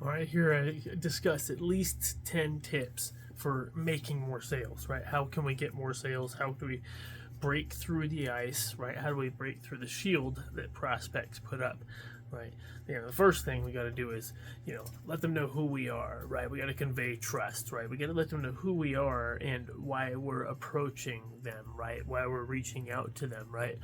All right, here I discuss at least 10 tips for making more sales, right? How can we get more sales? How do we break through the ice, right? How do we break through the shield that prospects put up, right? The first thing we got to do is, let them know who we are, right? We got to convey trust, right? We got to let them know who we are and why we're approaching them, right? Why we're reaching out to them, right?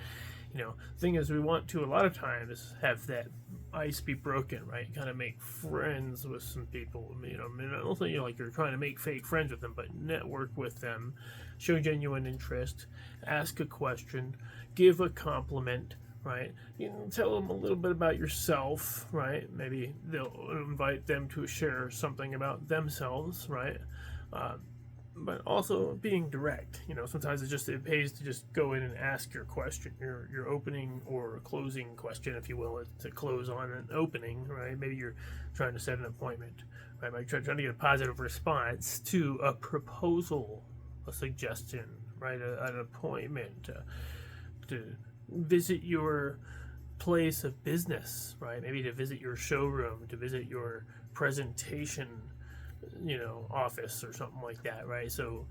Thing is, we want to a lot of times have that ice be broken, right? Kind of make friends with some people. I don't think you're trying to make fake friends with them, but network with them, show genuine interest, ask a question, give a compliment, right? Tell them a little bit about yourself, right? Maybe they'll invite them to share something about themselves, right? But also being direct. Sometimes it pays to just go in and ask your question, your opening or closing question, if you will, to close on an opening, right? Maybe you're trying to set an appointment, right? Like trying to get a positive response to a proposal, a suggestion, right? An appointment, to visit your place of business, right? Maybe to visit your showroom, to visit your presentation office or something like that, right? So,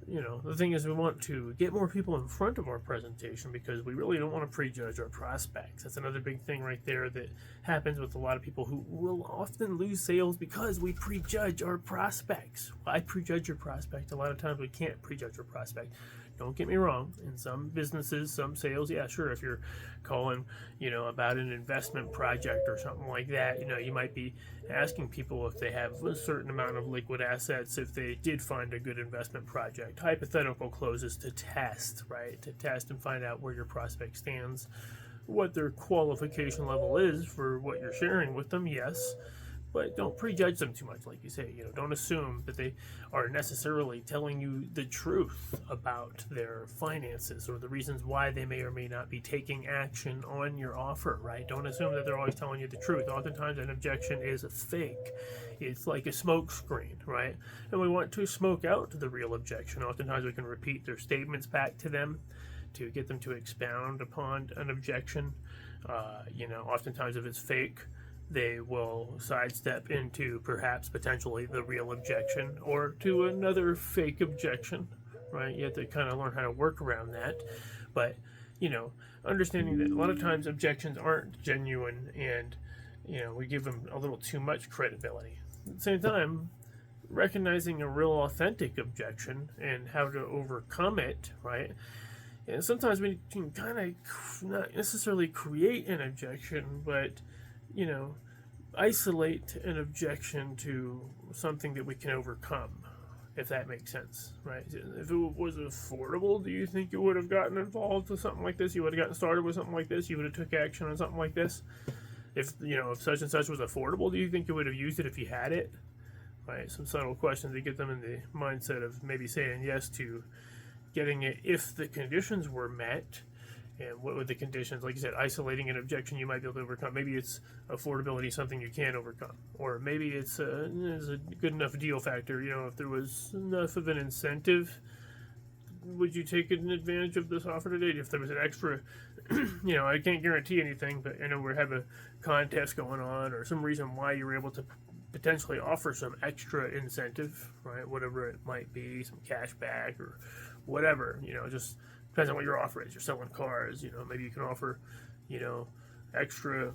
the thing is, we want to get more people in front of our presentation because we really don't want to prejudge our prospects. That's another big thing right there that happens with a lot of people who will often lose sales because we prejudge our prospects. Why prejudge your prospect? A lot of times we can't prejudge our prospect. Don't get me wrong. In some businesses, some sales, yeah, sure. If you're calling, about an investment project or something like that, you might be asking people if they have a certain amount of liquid assets, if they did find a good investment project. Hypothetical closes to test, right? To test and find out where your prospect stands, what their qualification level is for what you're sharing with them, yes. But don't prejudge them too much, like you say. Don't assume that they are necessarily telling you the truth about their finances or the reasons why they may or may not be taking action on your offer, right? Don't assume that they're always telling you the truth. Oftentimes, an objection is fake. It's like a smoke screen, right? And we want to smoke out the real objection. Oftentimes, we can repeat their statements back to them to get them to expound upon an objection. Oftentimes, if it's fake, they will sidestep into perhaps potentially the real objection or to another fake objection, right? You have to kind of learn how to work around that. But, understanding that a lot of times objections aren't genuine and, we give them a little too much credibility. At the same time, recognizing a real authentic objection and how to overcome it, right? And sometimes we can kind of not necessarily create an objection, but isolate an objection to something that we can overcome, if that makes sense, right? If it was affordable, do you think you would have gotten involved with something like this? You would have gotten started with something like this? You would have took action on something like this? If such and such was affordable, do you think you would have used it if you had it? Right? Some subtle questions to get them in the mindset of maybe saying yes to getting it if the conditions were met. And what would the conditions, like you said, isolating an objection you might be able to overcome. Maybe it's affordability, something you can overcome. Or maybe it's a good enough deal factor. If there was enough of an incentive, would you take advantage of this offer today? If there was an extra, I can't guarantee anything, but I know we have a contest going on or some reason why you're able to potentially offer some extra incentive, right? Whatever it might be, some cash back or whatever, just depends on what your offer is. You're selling cars, maybe you can offer, extra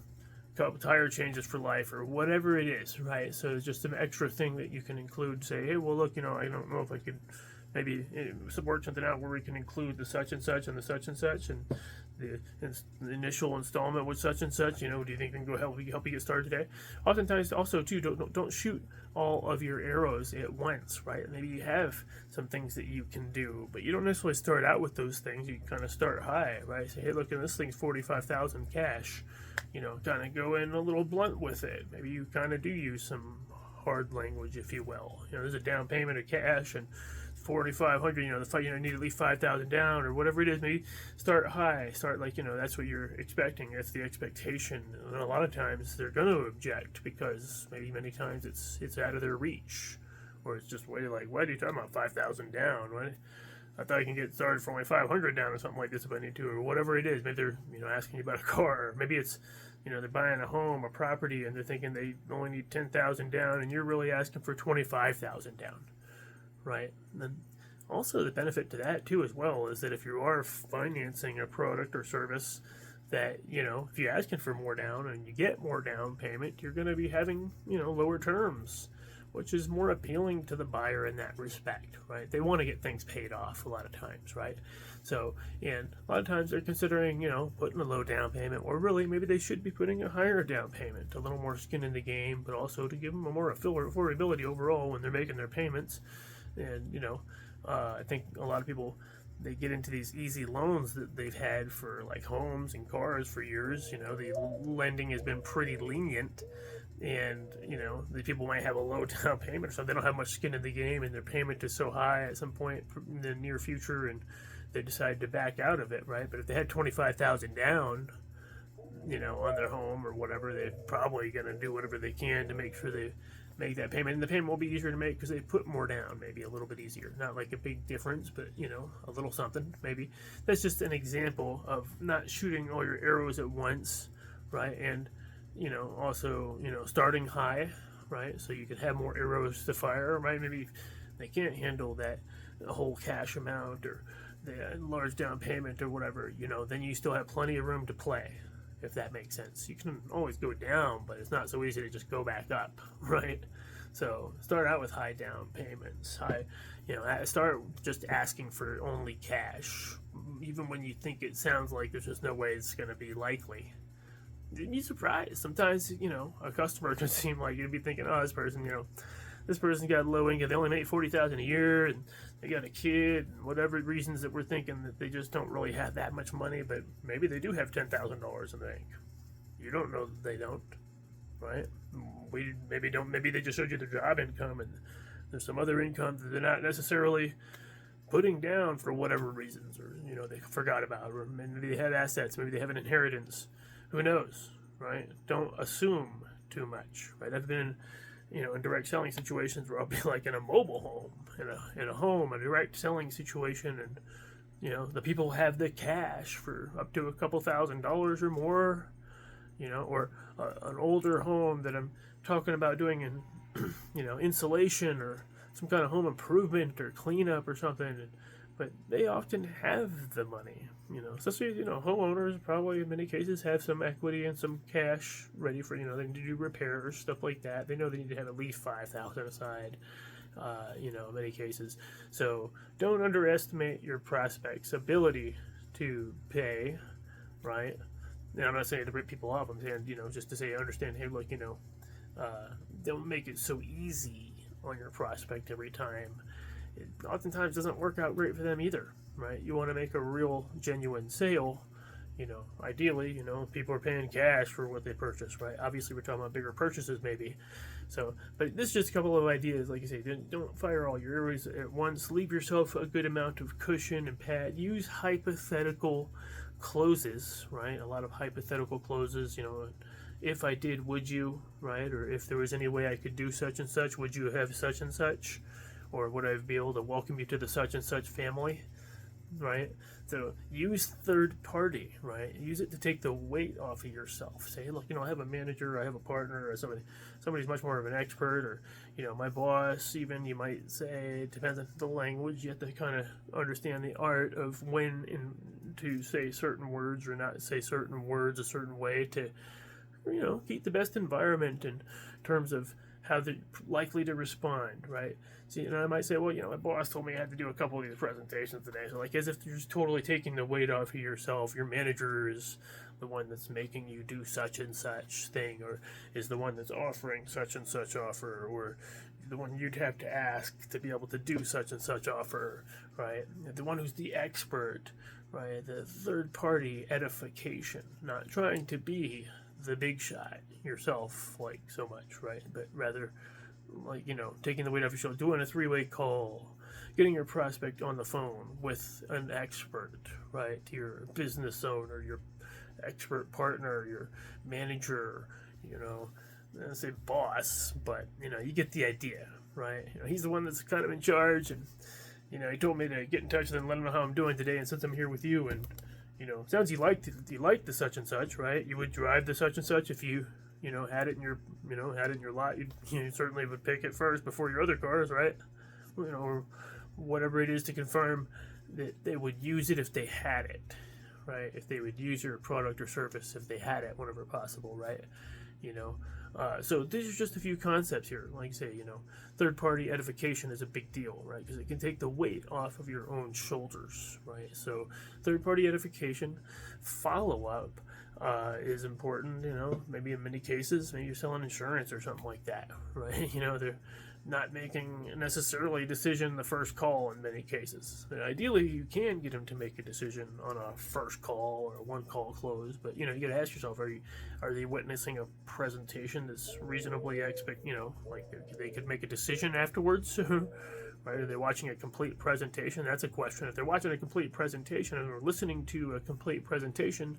couple tire changes for life or whatever it is, right? So it's just an extra thing that you can include. Say, hey, well, look, I don't know if I could maybe work something out where we can include the such and such and the such and such and the initial installment with such and such. Do you think we can go help you get started today? Oftentimes, also too, don't shoot all of your arrows at once, right? Maybe you have some things that you can do, but you don't necessarily start out with those things. You kind of start high, right? Say, hey, look, this thing's $45,000 cash. Kind of go in a little blunt with it. Maybe you kind of do use some hard language, if you will. There's a down payment of cash and $4,500. You need at least $5,000 down or whatever it is. Maybe start high. Start that's what you're expecting. That's the expectation. And a lot of times they're going to object because many times it's out of their reach, or it's just way like, why are you talking about $5,000 down? Right? I thought I can get started for only $500 down or something like this if I need to, or whatever it is. Maybe they're asking you about a car, or maybe it's they're buying a home, a property, and they're thinking they only need 10,000 down, and you're really asking for 25,000 down, right? And then also the benefit to that too as well is that if you are financing a product or service, that if you're asking for more down and you get more down payment, you're going to be having lower terms, which is more appealing to the buyer in that respect, right? They want to get things paid off a lot of times, right? So, and a lot of times they're considering, putting a low down payment, or really maybe they should be putting a higher down payment, a little more skin in the game, but also to give them a more affordability overall when they're making their payments. And, I think a lot of people, they get into these easy loans that they've had for like homes and cars for years. The lending has been pretty lenient, and the people might have a low down payment or something. They don't have much skin in the game, and their payment is so high at some point in the near future, and they decide to back out of it, right? But if they had 25,000 down, on their home or whatever, they're probably going to do whatever they can to make sure they make that payment. And the payment will be easier to make because they put more down, maybe a little bit easier. Not like a big difference, but, a little something, maybe. That's just an example of not shooting all your arrows at once, right? And, also, starting high, right? So you can have more arrows to fire, right? Maybe they can't handle that whole cash amount or the large down payment or whatever, then you still have plenty of room to play, if that makes sense. You can always go down, but it's not so easy to just go back up, right? So start out with high down payments. Start just asking for only cash, even when you think it sounds like there's just no way it's going to be likely. You'd be surprised. Sometimes, a customer can seem like you'd be thinking, oh, this person got low income, they only make $40,000 a year, and they got a kid, and whatever reasons that we're thinking that they just don't really have that much money, but maybe they do have $10,000 in the bank. You don't know that they don't, right? Maybe they just showed you their job income, and there's some other income that they're not necessarily putting down for whatever reasons, or they forgot about, or maybe they have assets, maybe they have an inheritance. Who knows, right? Don't assume too much, right? I've been in direct selling situations where I'll be like in a mobile home, in a home, a direct selling situation, and the people have the cash for up to a couple $1,000s or more, or an older home that I'm talking about doing in insulation or some kind of home improvement or cleanup or something, but they often have the money, especially, homeowners probably in many cases have some equity and some cash ready for, they need to do repairs, stuff like that. They know they need to have at least $5,000 aside, in many cases. So don't underestimate your prospect's ability to pay, right? Now, I'm not saying to rip people off. I'm saying, just to say, understand, hey, look, don't make it so easy on your prospect every time. It oftentimes doesn't work out great for them either, right? You want to make a real, genuine sale. Ideally, people are paying cash for what they purchase, right? Obviously, we're talking about bigger purchases, maybe. So, but this is just a couple of ideas. Like I say, don't fire all your arrows at once. Leave yourself a good amount of cushion and pad. Use hypothetical closes, right? A lot of hypothetical closes, if I did, would you, right? Or if there was any way I could do such and such, would you have such and such? Or would I be able to welcome you to the such and such family, right? So use third party, right? Use it to take the weight off of yourself. Say, look, I have a manager, I have a partner, or somebody's much more of an expert, or, my boss, even, you might say. It depends on the language. You have to kind of understand the art of when to say certain words or not say certain words a certain way to, keep the best environment in terms of how they're likely to respond, right? See, I might say, well, my boss told me I had to do a couple of these presentations today. So, as if you're just totally taking the weight off of yourself. Your manager is the one that's making you do such and such thing, or is the one that's offering such and such offer, or the one you'd have to ask to be able to do such and such offer, right? The one who's the expert, right? The third party edification, not trying to be the big shot yourself so much, right? But rather taking the weight off your shoulder, doing a 3-way call, getting your prospect on the phone with an expert, right? Your business owner, your expert partner, your manager, I say boss, but you get the idea, right? He's the one that's kind of in charge, and he told me to get in touch with him and let him know how I'm doing today, and since I'm here with you, and Sounds you liked the such and such, right? You would drive the such and such if you had it in your lot. You certainly would pick it first before your other cars, right? Or whatever it is to confirm that they would use it if they had it, right? If they would use your product or service if they had it whenever possible, right? So these are just a few concepts here. Like I say, third-party edification is a big deal, right? Because it can take the weight off of your own shoulders, right? So third-party edification, follow-up is important. Maybe in many cases, maybe you're selling insurance or something like that, right? They're not making necessarily a decision the first call in many cases. And ideally, you can get them to make a decision on a first call or a one-call close, but you got to ask yourself: are they witnessing a presentation that's reasonably like they could make a decision afterwards? Right? Are they watching a complete presentation? That's a question. If they're watching a complete presentation and are listening to a complete presentation,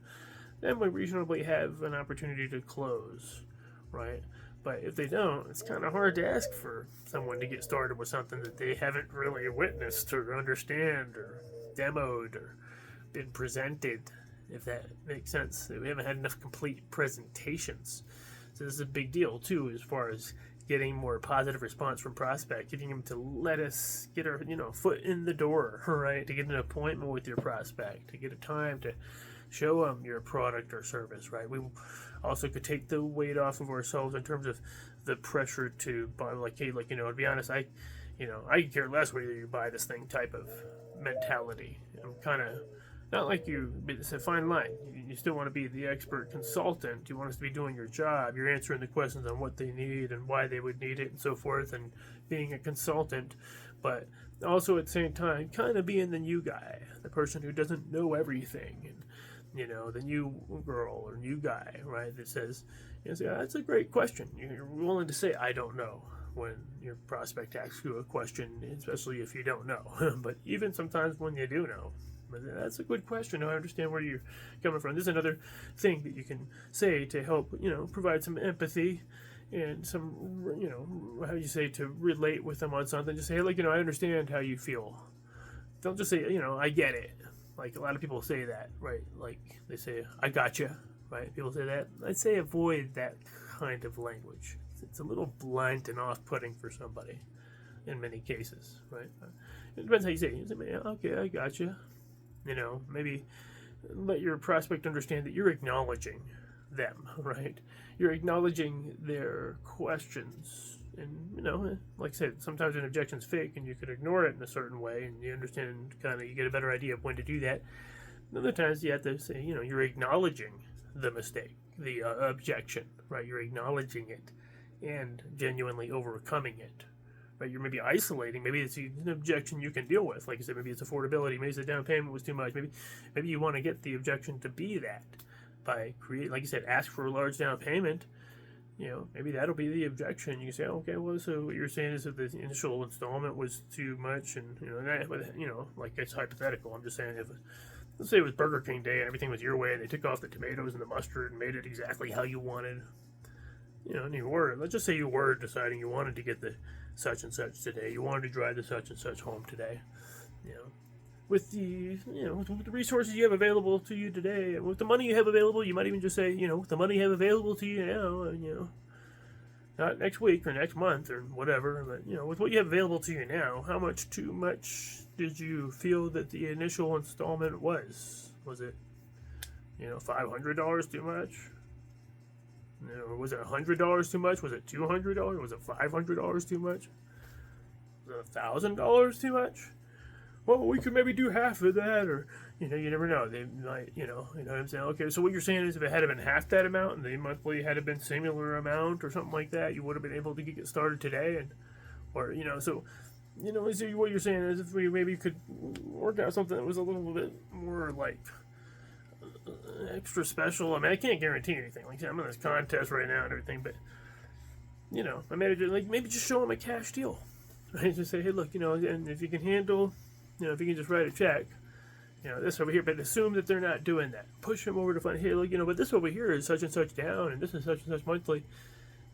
then we reasonably have an opportunity to close, right? But if they don't, it's kind of hard to ask for someone to get started with something that they haven't really witnessed or understand or demoed or been presented, if that makes sense. We haven't had enough complete presentations. So this is a big deal, too, as far as getting more positive response from prospect, getting them to let us get our foot in the door, right? To get an appointment with your prospect, to get a time to show them your product or service, right? We also could take the weight off of ourselves in terms of the pressure to buy, to be honest, I care less whether you buy this thing type of mentality. I'm kind of not like you. It's a fine line. You still want to be the expert consultant. You want us to be doing your job. You're answering the questions on what they need and why they would need it and so forth, and being a consultant, but also at the same time kind of being the new guy, the person who doesn't know everything, and the new girl or new guy, right, that says, that's a great question. You're willing to say, I don't know, when your prospect asks you a question, especially if you don't know. But even sometimes when you do know, that's a good question. I understand where you're coming from. This is another thing that you can say to help, provide some empathy and some, to relate with them on something. Just say, hey, I understand how you feel. Don't just say, I get it. Like a lot of people say that, right? Like they say, I gotcha, right? People say that. I'd say avoid that kind of language. It's a little blunt and off-putting for somebody in many cases, right? It depends how you say it. You say, okay, I gotcha. Maybe let your prospect understand that you're acknowledging them, right? You're acknowledging their questions. And, like I said, sometimes an objection's fake and you can ignore it in a certain way and you understand you get a better idea of when to do that. Other times you have to say, you're acknowledging the mistake, the objection, right? You're acknowledging it and genuinely overcoming it, right? You're maybe isolating. Maybe it's an objection you can deal with. Like I said, maybe it's affordability. Maybe the down payment was too much. Maybe you want to get the objection to be that by like you said, ask for a large down payment. Maybe that'll be the objection. You can say, okay, well, so what you're saying is that the initial installment was too much, and like it's hypothetical. I'm just saying, let's say it was Burger King Day and everything was your way, and they took off the tomatoes and the mustard and made it exactly how you wanted. And let's just say you were deciding you wanted to get the such and such today. You wanted to drive the such and such home today. With the with the resources you have available to you today, and with the money you have available, you might even just say, with the money you have available to you now, not next week or next month or whatever, but with what you have available to you now, how much too much did you feel that the initial installment was? Was it $500 too much? Was it $100 too much? Was it $200? Was it $500 too much? Was it $1,000 too much? Well, we could maybe do half of that, or, you never know. They might, you know what I'm saying? Okay, so what you're saying is if it had been half that amount and the monthly had been similar amount or something like that, you would have been able to get started today, so, what you're saying is if we maybe could work out something that was a little bit more, like, extra special. I mean, I can't guarantee anything. Like, I'm in this contest right now and everything, but, my manager, like, maybe just show him a cash deal. Right? Just say, hey, look, and if you can handle... if you can just write a check, this over here, but assume that they're not doing that. Push them over to find, hey, look, but this over here is such and such down, and this is such and such monthly.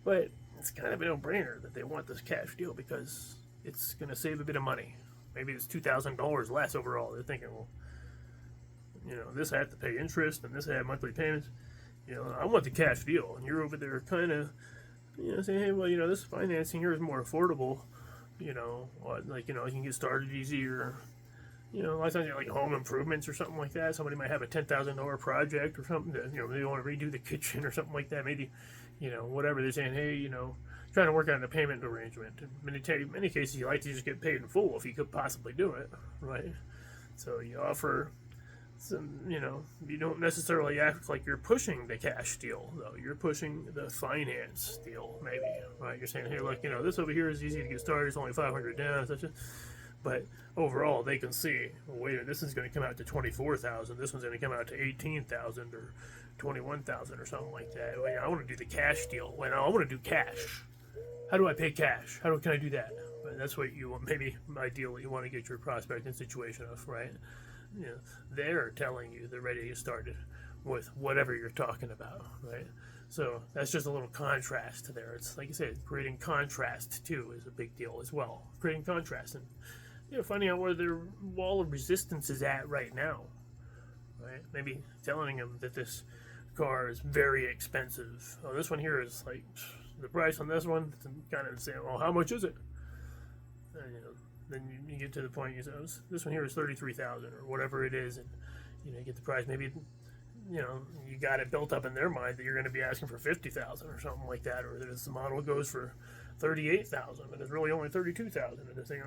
But it's kind of a no-brainer that they want this cash deal because it's going to save a bit of money. Maybe it's $2,000 less overall. They're thinking, well, this I have to pay interest and this I have monthly payments. I want the cash deal, and you're over there kind of, saying, hey, well, this financing here is more affordable. You can get started easier. A lot of times, like home improvements or something like that. Somebody might have a $10,000 project or something that, they want to redo the kitchen or something like that. Maybe, whatever. They're saying, hey, trying to work out a payment arrangement. In many cases, you like to just get paid in full if you could possibly do it, right? So you offer some, you don't necessarily act like you're pushing the cash deal, though. You're pushing the finance deal, maybe, right? You're saying, hey, look, this over here is easy to get started. It's only 500 down, such a. But overall, they can see, well, wait, this is going to come out to 24,000. This one's going to come out to 18,000 or 21,000 or something like that. Wait, I want to do the cash deal. Wait, I want to do cash. How do I pay cash? Can I do that? But that's what you want. Maybe ideally you want to get your prospect in situation of, right? They're telling you they're ready to get started with whatever you're talking about, right? So that's just a little contrast there. It's like you said, creating contrast too is a big deal as well. Creating contrast and finding out where their wall of resistance is at right now, right? Maybe telling them that this car is very expensive. Oh, this one here is like the price on this one. Kind of saying, well, how much is it? And, then you get to the point. You say, oh, this one here is 33,000 or whatever it is, and you get the price. Maybe you got it built up in their mind that you're going to be asking for 50,000 or something like that, or that this model goes for 38,000, but it's really only 32,000, and they're saying,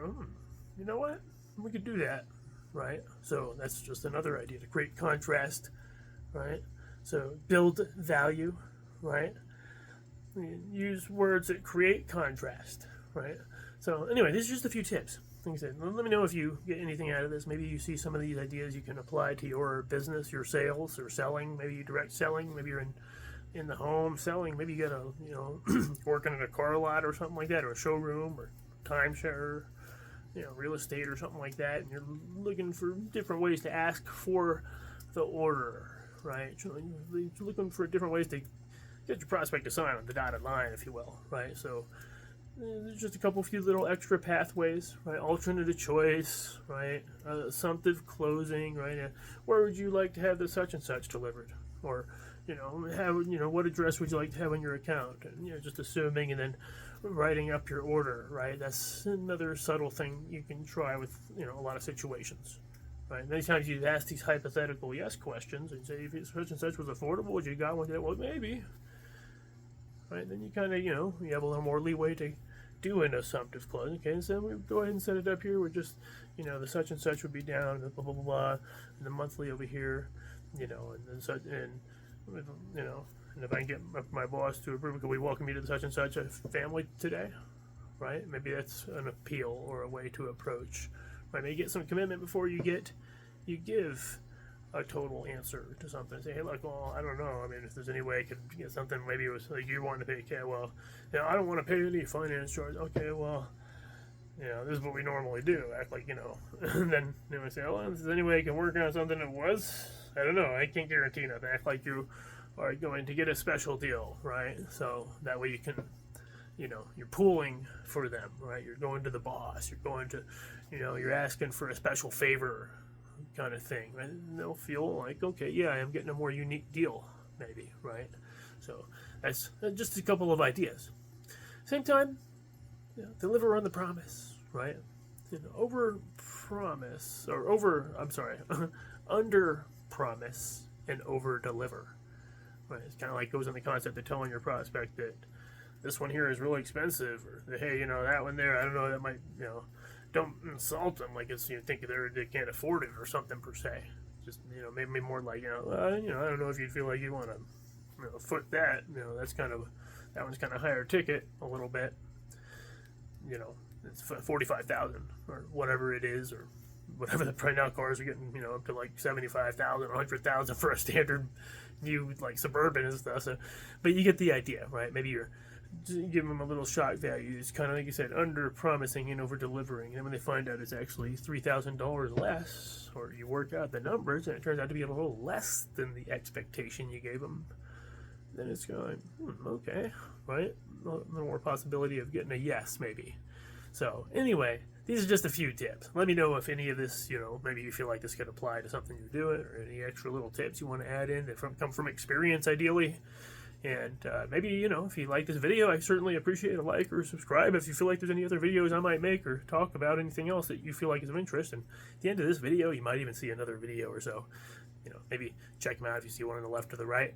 you know what? We could do that, right? So that's just another idea to create contrast, right? So build value, right? Use words that create contrast, right? So anyway, these are just a few tips. Like I said, let me know if you get anything out of this. Maybe you see some of these ideas you can apply to your business, your sales, or selling. Maybe you direct selling. Maybe you're in the home selling. Maybe you got working in a car lot or something like that, or a showroom, or timeshare, real estate or something like that. And you're looking for different ways to ask for the order, right? You're looking for different ways to get your prospect to sign on the dotted line, if you will, right? So there's just a few little extra pathways, right? Alternative choice, right? Assumptive closing, right? Where would you like to have the such and such delivered? Or, what address would you like to have on your account? And, just assuming and then writing up your order, right? That's another subtle thing you can try with, a lot of situations, right? Many times you ask these hypothetical yes questions and say, if such and such was affordable, would you got one today? Well, maybe. Right, then you kind of, you have a little more leeway to do an assumptive close. Okay, so we go ahead and set it up here. We're just, the such and such would be down, blah, blah, blah, blah, and the monthly over here, and then such, and, and if I can get my boss to approve, could we welcome you to the such and such family today? Right? Maybe that's an appeal or a way to approach. Right? Maybe get some commitment before you give a total answer to something. Say, hey, look, well, I don't know. I mean, if there's any way I could get something, maybe it was like you wanted to pay cash. Well, I don't want to pay any finance charge. Okay, well, this is what we normally do. Act like, and then I say, well, if there's any way I can work on something that was, I don't know. I can't guarantee nothing. Act like you are going to get a special deal, right? So that way you can, you're pooling for them, right? You're going to the boss. You're going to, you're asking for a special favor, kind of thing, right? And they'll feel like, okay, yeah, I'm getting a more unique deal, maybe, right? So that's just a couple of ideas. Same time, deliver on the promise, right? Over promise or under promise and over deliver, right? It's kind of like goes in the concept of telling your prospect that this one here is really expensive, or that, hey, that one there, I don't know, that might, don't insult them like it's think they can't afford it or something per se. Just maybe more like I don't know if you feel like you want to foot that. That one's kind of higher ticket a little bit. It's 45,000 or whatever it is, or whatever the right now cars are getting up to like 75,000, 100,000 for a standard new like Suburban and stuff. So, but you get the idea, right? Maybe you're give them a little shock value. It's kind of like you said, under promising and over delivering. And when they find out it's actually $3,000 less, or you work out the numbers and it turns out to be a little less than the expectation you gave them, then it's going, okay, right? A little more possibility of getting a yes, maybe. So anyway, these are just a few tips. Let me know if any of this, maybe you feel like this could apply to something you're doing, or any extra little tips you want to add in that come from experience, ideally. And maybe, if you like this video, I certainly appreciate a like or subscribe if you feel like there's any other videos I might make or talk about anything else that you feel like is of interest. And at the end of this video, you might even see another video or so. Maybe check them out if you see one on the left or the right.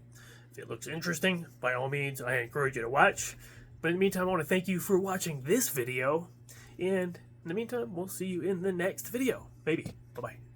If it looks interesting, by all means, I encourage you to watch. But in the meantime, I want to thank you for watching this video. And in the meantime, we'll see you in the next video. Maybe. Bye-bye.